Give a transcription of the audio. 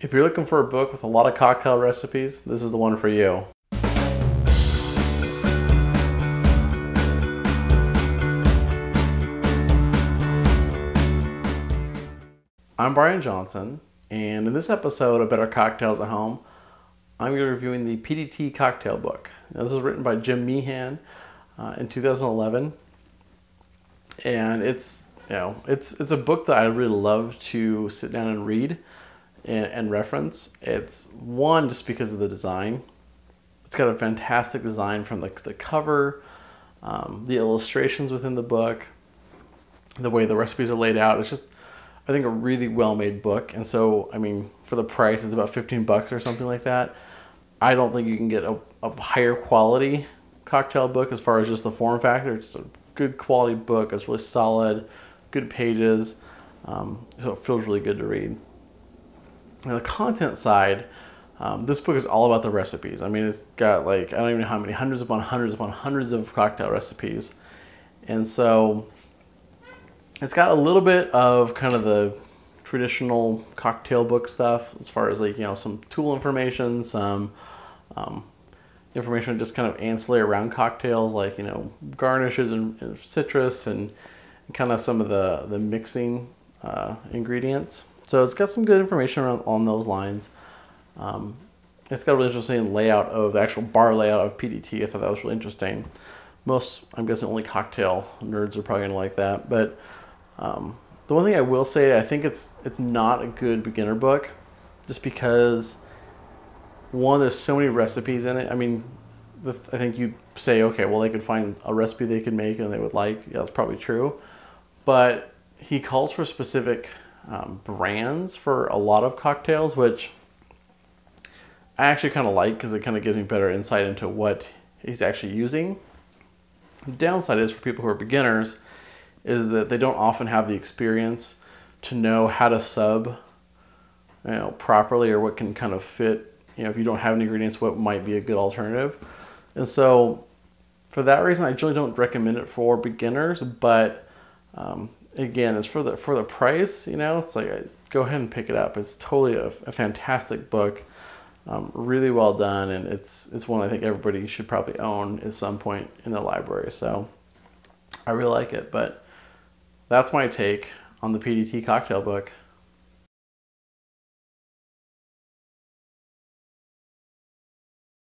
If you're looking for a book with a lot of cocktail recipes, this is the one for you. I'm Brian Johnson, and in this episode of Better Cocktails at Home, I'm going to be reviewing the PDT Cocktail Book. Now, this was written by Jim Meehan in 2011, and it's a book that I really love to sit down and read and reference. It's one, just because of the design. It's got a fantastic design from the cover, the illustrations within the book, the way the recipes are laid out. It's just, I think, a really well-made book. And so, I mean, for the price, it's about 15 bucks or something like that. I don't think you can get a higher quality cocktail book as far as just the form factor. It's a good quality book. It's really solid, good pages, so it feels really good to read. On the content side, this book is all about the recipes. I mean, it's got, like, I don't even know how many, hundreds upon hundreds upon hundreds of cocktail recipes. And so it's got a little bit of kind of the traditional cocktail book stuff as far as, like, some tool information, some information just kind of ancillary around cocktails, like, garnishes and citrus and kind of some of the mixing ingredients. So it's got some good information on those lines. It's got a really interesting layout of the actual bar layout of PDT. I thought that was really interesting. Most, I'm guessing, only cocktail nerds are probably gonna like that. But the one thing I will say, I think it's not a good beginner book, just because, one, there's so many recipes in it. I mean, I think you'd say, okay, well, they could find a recipe they could make and they would like. Yeah, that's probably true. But he calls for specific brands for a lot of cocktails, which I actually kind of like, because it kind of gives me better insight into what he's actually using. The downside is, for people who are beginners, is that they don't often have the experience to know how to sub properly, or what can kind of fit, if you don't have any ingredients, what might be a good alternative. And so for that reason, I generally don't recommend it for beginners. But again, it's for the price. It's like, go ahead and pick it up. It's totally a fantastic book, really well done, and it's one I think everybody should probably own at some point in their library. So I really like it. But that's my take on the PDT Cocktail Book.